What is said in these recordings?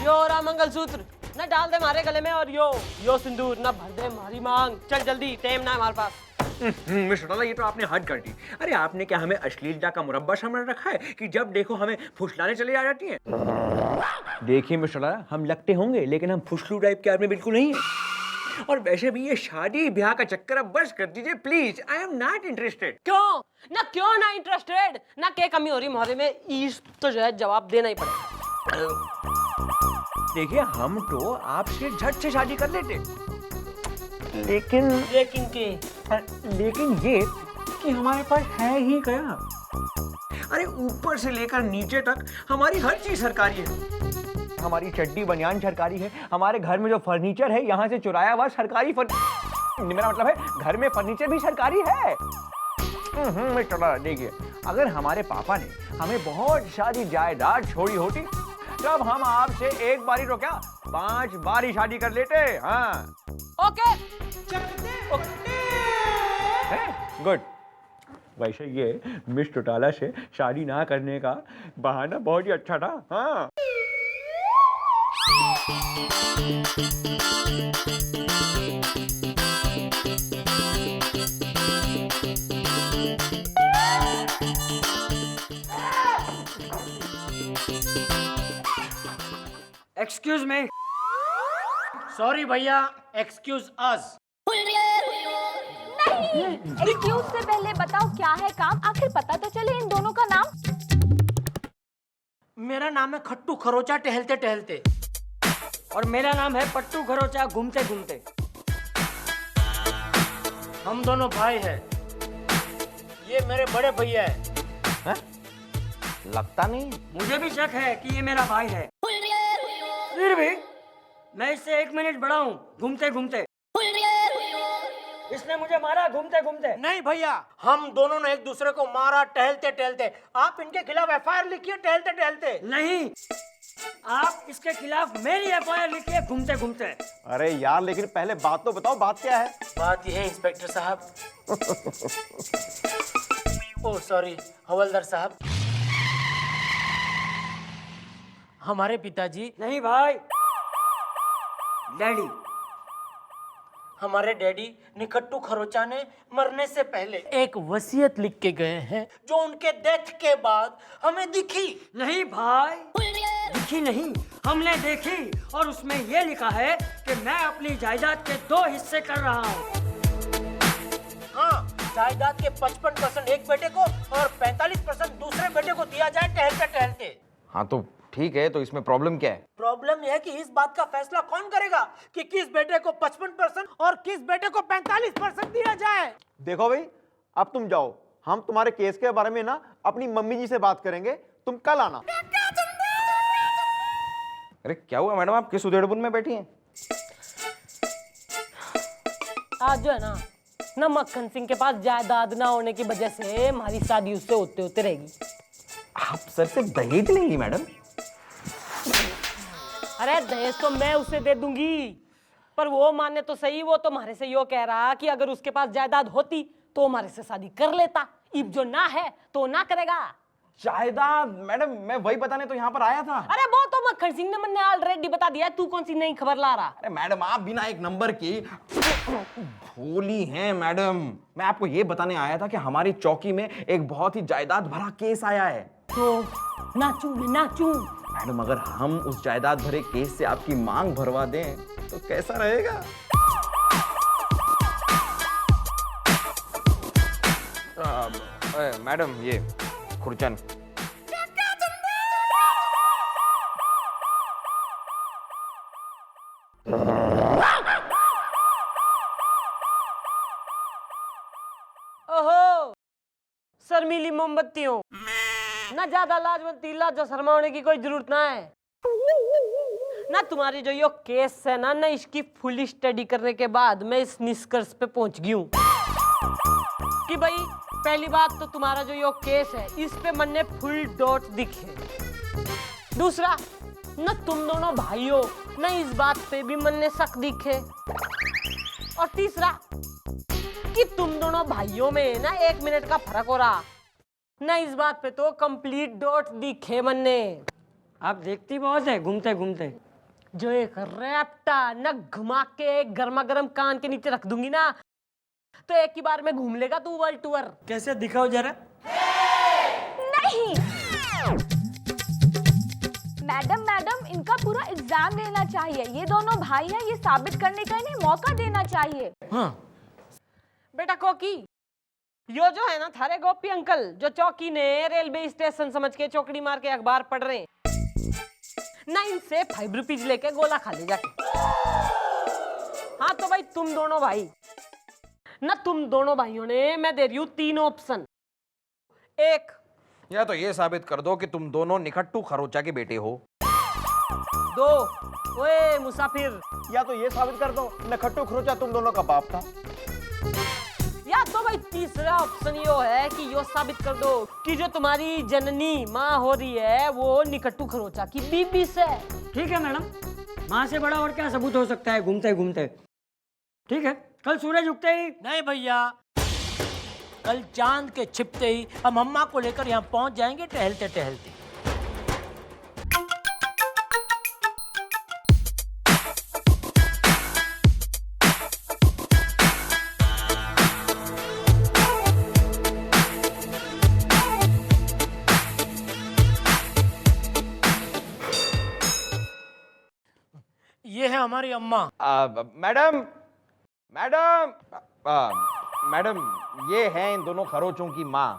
यो रहा मंगलसूत्र, न डाल दे हमारे गले में, और यो सिंदूर न भर दे हमारी मांग। चल जल्दी, टाइम ना हमारे पास। मिस्टर डाला, ये तो आपने हद कर दी। अरे आपने क्या हमें अश्लीलता का मुरब्बा समझ रखा है कि जब देखो हमें फुसलाने चले आ जाती हैं? देखिए मिस्टर डाला, हम लगते होंगे लेकिन हम फुसलू टाइप के आदमी बिल्कुल नहीं है। और वैसे भी ये शादी ब्याह का चक्कर अब बस कर दीजिए please. I am not interested. क्यों ना इंटरेस्टेड? ना क्या कमी हो रही मोहरे में? इस तो जो है जवाब देना ही पड़ेगा। देखिए हम तो आपसे झट से शादी कर लेते, लेकिन ये कि हमारे पास है ही क्या? अरे ऊपर से लेकर नीचे तक हमारी हर चीज सरकारी है। हमारी चड्डी बनियान सरकारी है, हमारे घर में जो फर्नीचर है यहाँ से चुराया हुआ सरकारी मेरा मतलब है घर में फर्नीचर भी सरकारी है। मिस्टर देखिए, अगर हमारे पापा ने हमें बहुत सारी जायदाद छोड़ी होती तब हम आपसे एक बारी तो क्या 5 बारी शादी कर लेते। हाँ ओके, गुड। वैसे ये मिस चौटाला से शादी ना करने का बहाना बहुत ही अच्छा था। हाँ एक्सक्यूज मी, सॉरी भैया, एक्सक्यूज अस। नहीं, एक्सक्यूज से पहले बताओ क्या है काम, आखिर पता तो चले इन दोनों का नाम। मेरा नाम है खट्टू खरोचा टहलते टहलते, और मेरा नाम है पट्टू खरोचा घूमते घूमते। हम दोनों भाई हैं। ये मेरे बड़े भैया है। लगता नहीं। मुझे भी शक है कि ये मेरा भाई है, फिर भी मैं इससे 1 मिनट बड़ा हूँ घूमते घूमते। इसने मुझे मारा घूमते घूमते। नहीं भैया, हम दोनों ने एक दूसरे को मारा टहलते टहलते। आप इनके खिलाफ FIR लिखिए टहलते टहलते। नहीं, आप इसके खिलाफ मेरी FIR लिखिए घूमते घूमते। अरे यार, लेकिन पहले बात तो बताओ, बात क्या है? बात यह है इंस्पेक्टर साहब, ओह सॉरी हवलदार साहब, हमारे पिताजी, नहीं भाई डैडी, हमारे डैडी निकट्टू खरोचा ने मरने से पहले एक वसीयत लिख के गए हैं जो उनके डेथ के बाद हमें दिखी। नहीं भाई, दिखी नहीं, हमने देखी, और उसमें यह लिखा है कि मैं अपनी जायदाद के 2 हिस्से कर रहा हूँ। हाँ, जायदाद के 55% एक बेटे को और 45% दूसरे बेटे को दिया जाए टहलते टहलते। हाँ तो ठीक है, तो इसमें प्रॉब्लम क्या है? प्रॉब्लम यह है कि इस बात का फैसला कौन करेगा कि किस बेटे को 55% और किस बेटे को 45% दिया जाए। देखो भाई, अब तुम जाओ, हम तुम्हारे केस के बारे में ना अपनी मम्मी जी से बात करेंगे, तुम कल आना। अरे क्या हुआ मैडम, आप किस उधेड़बुन में बैठी हैं? आज जो है ना मक्खन सिंह के पास जायदाद ना होने की वजह से हमारी शादी उससे होते होते रहेगी। आप सर से दहेज लेंगी मैडम? अरे दहेज तो मैं उसे दे दूंगी, पर वो माने तो सही, वो तो हमारे से यो कह रहा कि अगर उसके पास जायदाद होती तो हमारे से शादी कर लेता, इब जो ना है तो ना करेगा। जायदाद मैडम, मैं वही बताने तो यहाँ पर आया था। अरे वो तो मक्खन सिंह ने मैंने ऑलरेडी बता दिया, तू कौन सी नई खबर ला रहा? अरे मैडम, आप बिना एक नंबर की भोली हैं मैडम। मैं आपको ये बताने आया था कि हमारी चौकी में एक बहुत ही जायदाद भरा केस आया है। तो नाचू मैडम, अगर हम उस जायदाद भरे केस से आपकी मांग भरवा दें तो कैसा रहेगा? मैडम, ये खुरचन। ओहो, शर्मीली मोमबत्तियों, ना ज्यादा लाजवंती लाजा शर्मा होने की कोई जरूरत ना है ना। तुम्हारी जो ये केस है ना इसकी फुल स्टडी करने के बाद मैं इस निष्कर्ष पे पहुंच गई हूँ कि भाई पहली बात तो तुम्हारा जो ये केस है इस पे मन ने फुल डॉट दिखे। दूसरा, न तुम दोनों भाई हो, न इस बात पे भी मन ने शक दिखे। और तीसरा कि तुम दोनों भाइयों में ना 1 मिनट का फर्क हो रहा, ना इस बात पे तो कंप्लीट डॉट दिखे मन ने। आप देखती बहुत है घूमते घूमते। जो एक रैप्टा न घुमा के गर्मा गर्म कान के नीचे रख दूंगी ना, तो एक ही बार में घूम लेगा तू वर्ल्ड टूर। कैसे दिखाओ जरा। नहीं मैडम, मैडम इनका पूरा एग्जाम लेना चाहिए। ये दोनों भाई हैं, ये साबित करने का इन्हें मौका देना चाहिए। हाँ। बेटा कोकी, यो जो है ना थारे गोपी अंकल, जो चौकी ने रेलवे स्टेशन समझ के चौकड़ी मार के अखबार पढ़ रहे हैं ना, इनसे 5 रुपीज लेके गोला खा ले जाके। हाँ तो भाई तुम दोनों भाई ना, तुम दोनों भाइयों ने मैं दे रही हूँ 3 ऑप्शन। एक, या तो ये साबित कर दो कि तुम दोनों निखट्टू खरोचा के बेटे हो। 2, ओए मुसाफिर, या तो ये साबित कर दो नखट्टू खरोचा तुम दोनों का बाप था। या तो भाई तीसरा ऑप्शन यो है कि यो साबित कर दो कि जो तुम्हारी जननी माँ हो रही है वो निकट्टू खरोचा की बीबी से। ठीक है मैडम, माँ से बड़ा और क्या सबूत हो सकता है घूमते घूमते। ठीक है, कल सूरज उगते ही। नहीं भैया, कल चांद के छिपते ही हम अम्मा को लेकर यहाँ पहुंच जाएंगे टहलते टहलते। ये है हमारी अम्मा। मैडम मैडम मैडम, ये हैं इन दोनों खरोचों की माँ।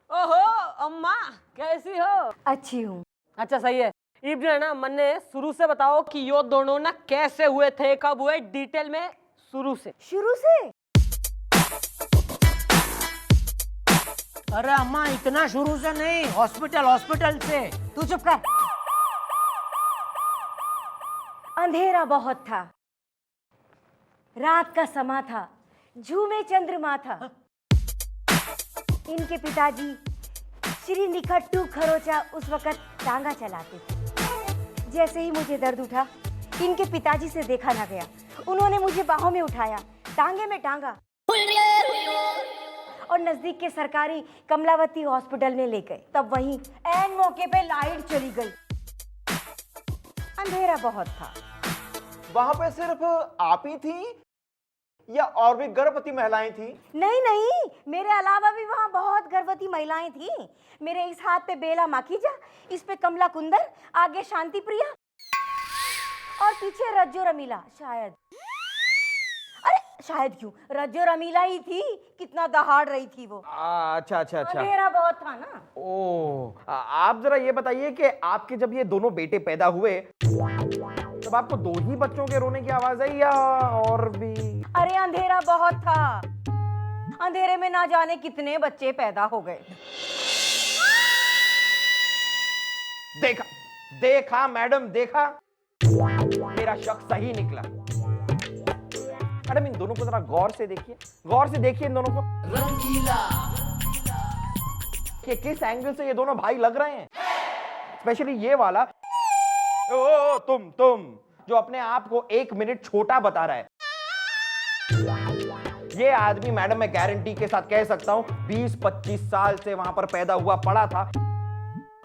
ओहो अम्मा, कैसी हो? अच्छी हूँ। अच्छा सही है। इब जो है ना, मन्ने शुरू से बताओ कि यो दोनों ना कैसे हुए थे, कब हुए, डिटेल में शुरू से। शुरू से? अरे अम्मा इतना शुरू से नहीं, हॉस्पिटल से। तू चुप कर। अंधेरा बहुत था, रात का समा था, झूमे चंद्रमा था। इनके पिताजी श्री निखट्टू खरोचा उस वक्त टांगा चलाते थे। जैसे ही मुझे दर्द उठा, इनके पिताजी से देखा ना गया। उन्होंने मुझे बाहों में उठाया, टांगे में टांगा और नजदीक के सरकारी कमलावती हॉस्पिटल में ले गए। तब वहीं ऐन मौके पे लाइट चली गई। अंधेरा बहुत था। वहां पे सिर्फ आप ही थी या और भी गर्भवती महिलाएं थी? नहीं नहीं, मेरे अलावा भी वहाँ बहुत गर्भवती महिलाएं थीं। मेरे इस हाथ पे बेला माखीजा, इस पे कमला कुंदर, आगे शांति प्रिया और पीछे रज्जो रमीला। शायद, अरे शायद क्यों, रज्जो रमीला ही थी। कितना दहाड़ रही थी वो। अच्छा अच्छा अच्छा। अंधेरा बहुत था ना। आप जरा ये बताइए कि आपके जब ये दोनों बेटे पैदा हुए तब आपको 2 ही बच्चों के रोने की आवाज आई या और भी? अरे अंधेरा बहुत था, अंधेरे में ना जाने कितने बच्चे पैदा हो गए। देखा देखा मैडम, देखा, मेरा शक सही निकला। मैडम इन दोनों को जरा गौर से देखिए, गौर से देखिए इन दोनों को। रंगीला, कि किस एंगल से ये दोनों भाई लग रहे हैं। स्पेशली ये वाला, ओ तुम जो अपने आप को 1 मिनट छोटा बता रहा है। ये आदमी मैडम मैं गारंटी के साथ कह सकता हूं 20-25 साल से वहां पर पैदा हुआ पड़ा था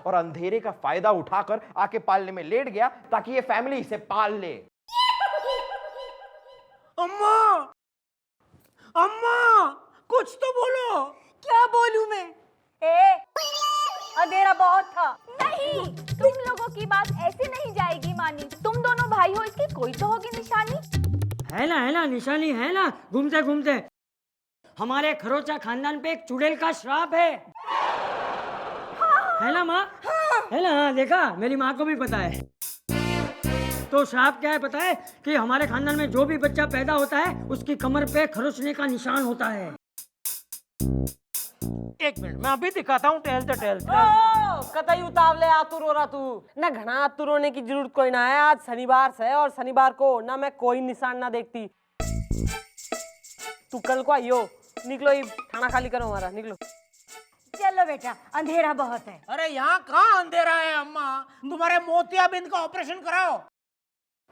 और अंधेरे का फायदा उठाकर आके पालने में लेट गया ताकि ये फैमिली इसे पाल ले। अम्मा, अम्मा कुछ तो बोलो। क्या बोलूं मैं? अंधेरा बहुत था। नहीं, तुम लोगों की बात ऐसे नहीं जाएगी मानी। तुम दोनों भाई हो, इसकी कोई तो होगी निशानी। है ना निशानी है ना। घूमते घूमते हमारे खरोचा खानदान पे एक चुड़ैल का श्राप है। है ना माँ? है ना? हाँ, देखा, मेरी माँ को भी पता है। तो श्राप क्या है पता है? कि हमारे खानदान में जो भी बच्चा पैदा होता है उसकी कमर पे खरोचने का निशान होता है। 1 मिनट, मैं अभी दिखाता हूँ टहलते टहलते। कतई उतावले आतुर हो रहा तू ना, घना आतुर होने की जरूरत कोई ना है। आज शनिवार से और शनिवार को ना मैं कोई निशान ना देखती। तू कल को आइयो। निकलो, ये खाना खाली करो हमारा, निकलो। चलो बेटा, अंधेरा बहुत है। अरे यहाँ कहाँ अंधेरा है अम्मा? तुम्हारे मोतियाबिंद का ऑपरेशन कराओ।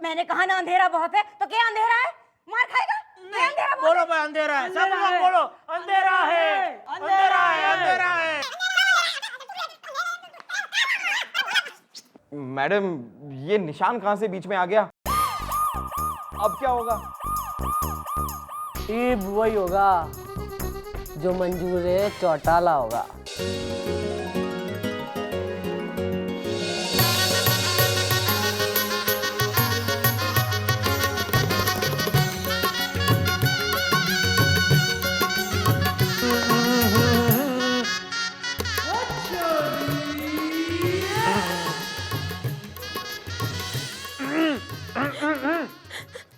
मैंने कहा ना अंधेरा बहुत है, तो क्या अंधेरा है? मार खाएगा? क्या अंधेरा बहुत बोलो भाई अंधेरा है, सब लोग बोलो अंधेरा है, अंधेरा है, अंधेरा है। मैडम, ये निशान कहां से बीच में आ गया? अब क्या होगा? ये वही होगा जो मंजूर है चौटाला होगा।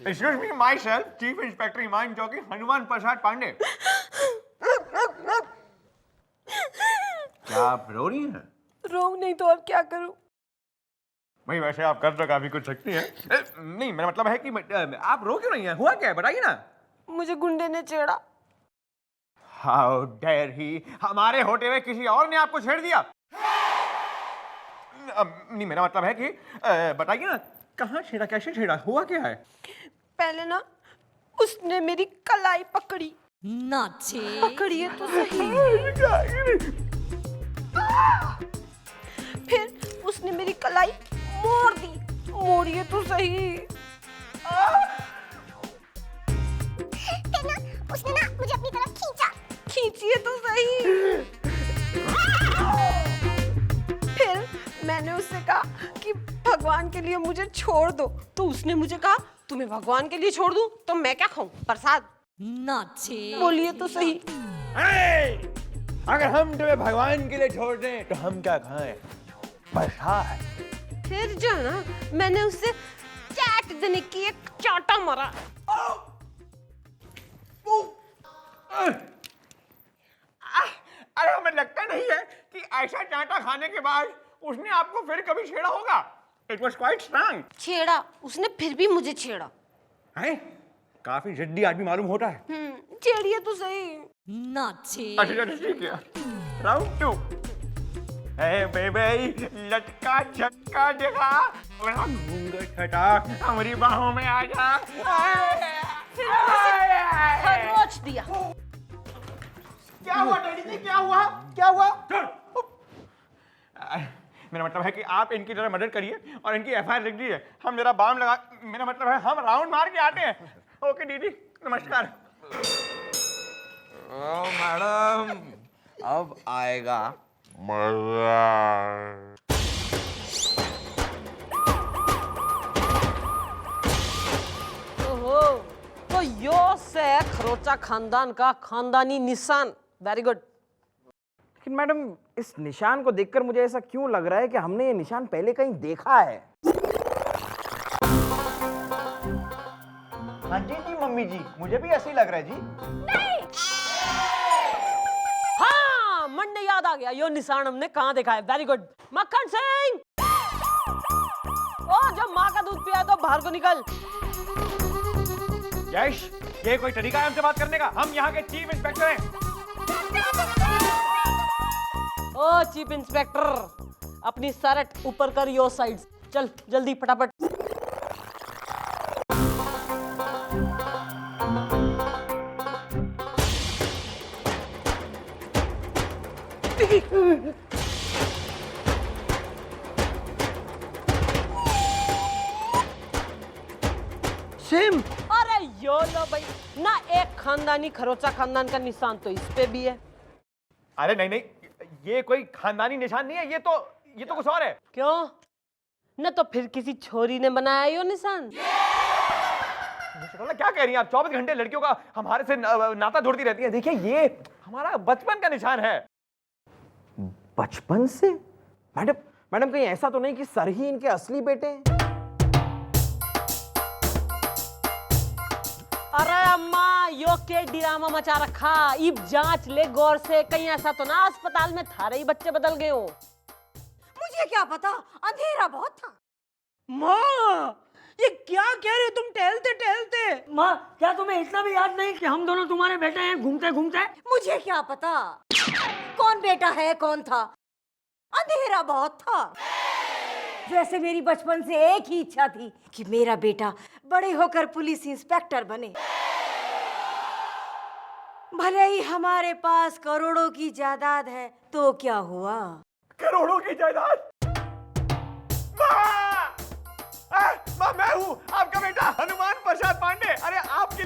Excuse me, myself, Chief Inspector ईमान चौकी हनुमान प्रसाद पांडे। क्या आप रो रही हैं? रो नहीं तो अब क्या करूं? भाई वैसे आप कर तो काफी कुछ सकती हैं। नहीं, मेरा मतलब है कि आप रो क्यों रही हैं? हुआ क्या है, बताइए ना। मुझे गुंडे ने छेड़ा। हाउ डेयर ही, हमारे होते हुए किसी और ने आपको छेड़ दिया? नहीं, मेरा मतलब है कि बताइए ना, कहाँ छेड़ा, कैसे छेड़ा, हुआ क्या है? पहले ना उसने मेरी कलाई पकड़ी। पकड़ी है तो सही। फिर उसने मेरी कलाई मोड़ दी। मोड़िए तो सही। उसने ना मुझे अपनी तरफ खींचा। खींचिए तो सही। फिर मैंने उससे कहा कि भगवान के लिए मुझे छोड़ दो, तो उसने मुझे कहा तुम्हें भगवान के लिए छोड़ दूं तो मैं क्या खाऊं, प्रसाद? बोलिए तो सही। अगर हम तुम्हें भगवान के लिए छोड़ दें तो हम क्या खाएं? प्रसाद। फिर जो है ना, मैंने उससे चाट देने की एक चाटा मारा। अरे हमें लगता नहीं है कि ऐसा चाटा खाने के बाद उसने आपको फिर कभी छेड़ा होगा। It was quite strong. छेड़ा उसने, फिर भी मुझे छेड़ा। हैं? काफी जिद्दी आदमी मालूम होता है। छेड़िए तो सही। अच्छा ठीक है। राउंड 2। ए बेबी, लटका झटका जगा, बड़ा घूंघट हटा, हमारी बाहों में आ जा। खरोच दिया। क्या हुआ डैडी जी, क्या हुआ? क्या हुआ? मेरा मतलब है कि आप इनकी जरा मदद करिए और इनकी एफआईआर लिख दीजिए। हम जरा बाम लगा, मेरा मतलब है हम राउंड मार के आते हैं। ओके दीदी, नमस्कार। मैडम, अब आएगा ओहो, तो यो से खरोचा खानदान का खानदानी निशान। Very good. लेकिन मैडम, इस निशान को देखकर मुझे ऐसा क्यों लग रहा है कि हमने ये निशान पहले कहीं देखा है? हाँ जी जी मम्मी जी, मुझे भी ऐसे ही लग रहा है जी। हाँ, मंडे याद आ गया, यो निशान हमने कहाँ देखा है। Very good. मक्खन सिंह, ओ जब माँ का दूध पिया तो बाहर को निकल। यश, ये कोई तरीका है हमसे बात करने का? हम यहाँ के चीफ इंस्पेक्टर हैं। ओ चीफ इंस्पेक्टर, अपनी शर्ट ऊपर कर, यो साइड। चल जल्दी फटाफट। सेम। अरे यो लो भाई ना, एक खानदानी खरोचा खानदान का निशान तो इस पे भी है। अरे नहीं नहीं, ये कोई खानदानी निशान नहीं है, ये तो कुछ और है। क्यों? न तो फिर किसी छोरी ने बनाया यो निशान। क्या कह रही हैं आप? 24 घंटे लड़कियों का हमारे से नाता जोड़ती रहती है। देखिए, ये हमारा बचपन का निशान है। बचपन से? मैडम कहीं ऐसा तो नहीं कि सर ही इनके असली बेटे हैं? अरे अम्मा, यो के ड्रामा मचा रखा। इब जांच ले गौर से, कहीं ऐसा तो ना अस्पताल में थारे ही बच्चे बदल गए हो। मुझे क्या पता, अंधेरा बहुत था। माँ, ये क्या कह रहे हो तुम टहलते टहलते? माँ, क्या तुम्हें इतना भी याद नहीं कि हम दोनों तुम्हारे बेटे हैं घूमते घूमते? मुझे क्या पता कौन बेटा है कौन था, अंधेरा बहुत था। वैसे मेरी बचपन से एक ही इच्छा थी कि मेरा बेटा बड़े होकर पुलिस इंस्पेक्टर बने। भले ही हमारे पास करोड़ों की जायदाद है तो क्या हुआ? करोड़ों की जायदाद?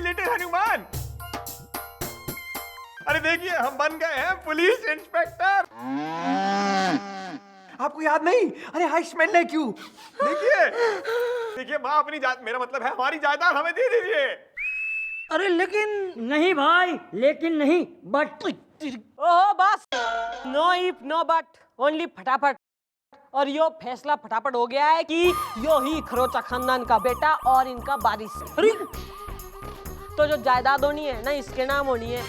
लिटिल हनुमान। अरे देखिए, हम बन गए हैं पुलिस इंस्पेक्टर। आपको याद नहीं? अरे हाई स्मेल है क्यों? देखिए देखिए माँ, अपनी मेरा मतलब है हमारी जायदाद हमें दे दीजिए। अरे लेकिन नहीं भाई, लेकिन नहीं, बट ओह बस, no if no but, only फटाफट। और यो फैसला फटाफट हो गया है कि यो ही खरोचा खानदान का बेटा और इनका वारिस। अरे तो जो जायदाद होनी है ना, इसके नाम होनी है।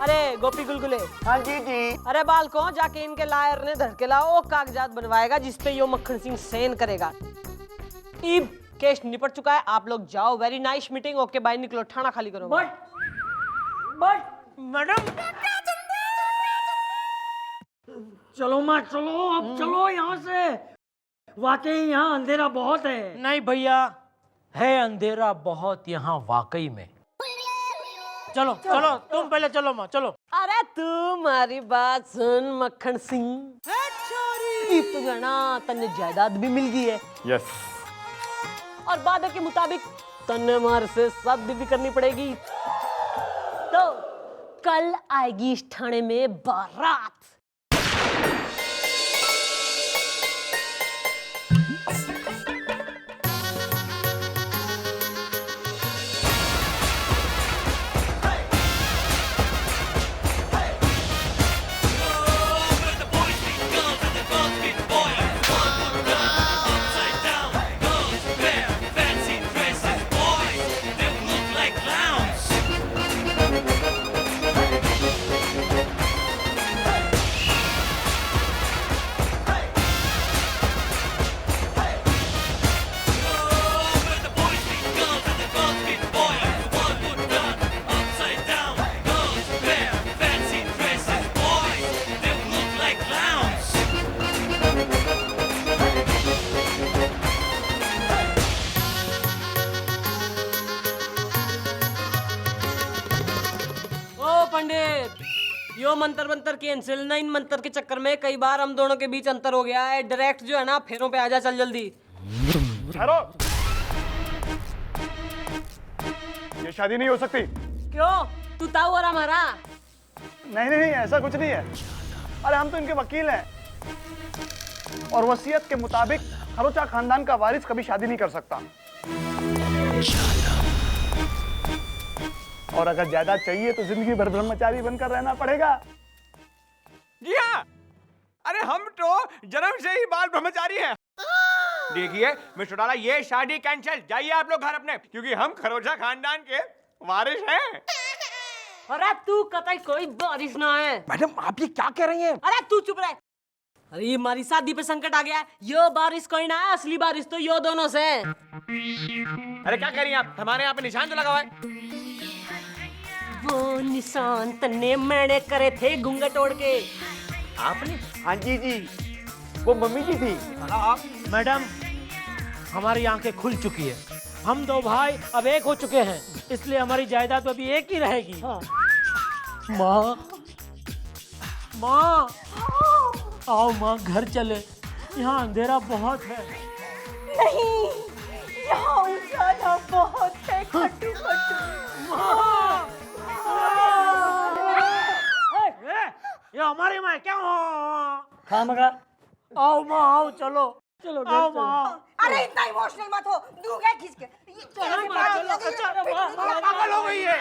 अरे गोपी गुलगुले, हाँ जी जी। अरे बालको, जाके इनके लायर ने धर के लाओ, कागजात बनवाएगा जिसपे यो मक्खन सिंह सेन करेगा। इब केस निपट चुका है, आप लोग जाओ। Very nice meeting, okay bye, निकलो, ठाणा खाली करो। बट मैडम, चलो माँ चलो, अब चलो यहाँ से। वाकई यहाँ अंधेरा बहुत है। नहीं भैया, है अंधेरा बहुत यहाँ वाकई में। चलो चलो, तुम पहले चलो माँ, चलो। अरे तुम्हारी बात सुन मक्खन सिंह, इब तो जो है ना, तन्ने जायदाद भी मिल गई है। यस। और वादे के मुताबिक तन्ने मार से शादी भी करनी पड़ेगी। तो कल आएगी इस थाने में बारात। पंडित, यो मंत्र मंत्र कैंसिल ना। इन मंत्र के चक्कर में कई बार हम दोनों के बीच अंतर हो गया है। डायरेक्ट जो है ना, फेरों पे आजा, चल जल्दी। ठहरो, ये शादी नहीं हो सकती। क्यों? तू ताऊ और हमारा? नहीं नहीं नहीं, ऐसा कुछ नहीं है। अरे हम तो इनके वकील हैं, और वसीयत के मुताबिक खरोचा खानदान का वारिस कभी शादी नहीं कर सकता। और अगर जायदाद चाहिए तो जिंदगी भर ब्रह्मचारी बनकर रहना पड़ेगा। जी हाँ, अरे हम तो जन्म से ही बाल ब्रह्मचारी हैं। देखिए मिस्टर डाला, ये शादी कैंसिल। जाइए आप लोग घर अपने, क्योंकि हम खरोचा खानदान के वारिस हैं। अरे तू कतई कोई बारिश ना है। मैडम, आप ये क्या कह रही हैं? अरे तू चुप रह। अरे ये हमारी शादी पे संकट आ गया है। यो बारिश कोई ना है, असली बारिश तो यो दोनों से। अरे क्या कह रही हैं आप? हमारे यहाँ पे निशान तो लगा हुआ है। वो निशान तन्ने मैंने करे थे घूंघट ओढ़ के। आपने? हाँ जी जी, वो मम्मी जी थी। मैडम, हमारी आंखें खुल चुकी है। हम दो भाई अब एक हो चुके हैं, इसलिए हमारी जायदाद अभी एक ही रहेगी। माँ, माँ, आओ माँ, घर चले। यहाँ अंधेरा बहुत है। नहीं, यहाँ उजाला बहुत है। खट्टू ये हमारी माँ क्या हो? हाँ मगा, आओ माँ, आओ, चलो चलो आओ माँ। अरे इतना इमोशनल मत हो, दूर गए खींच के। पागल हो गई है।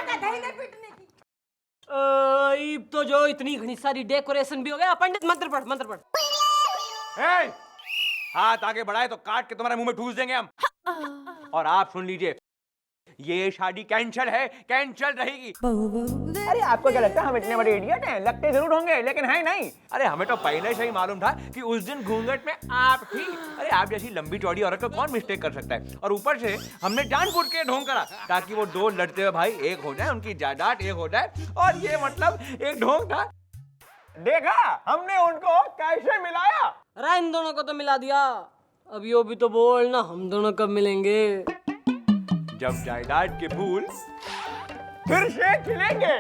इब तो जो इतनी घनी सारी डेकोरेशन भी हो गया। पंडित मंत्र पढ़, मंत्र पढ़। ए, हाथ आगे बढ़ाए तो काट के तुम्हारे मुंह में ठूस देंगे हम। और आप सुन लीजिए, ये शादी कैंसिल है, कैंसिल रहेगी। अरे आपको क्या लगता है हम इतने बड़े इडियट हैं? लगते जरूर होंगे लेकिन है नहीं। अरे हमें तो पहले से ही मालूम था कि उस दिन घूंघट में आप थी। अरे आप जैसी लंबी चौड़ी औरत को कौन मिस्टेक कर सकता है? और ऊपर से हमने जानबूझ के ढोंग करा ताकि वो दो लड़ते हुए भाई एक हो जाए, उनकी जायदाद एक हो जाए। और ये मतलब एक ढोंग था। देखा हमने उनको कैसे मिलाया। अरे इन दोनों को तो मिला दिया, अब यो भी तो बोल ना, हम दोनों कब मिलेंगे? जब जायदाद के फूल फिर से खिलेंगे।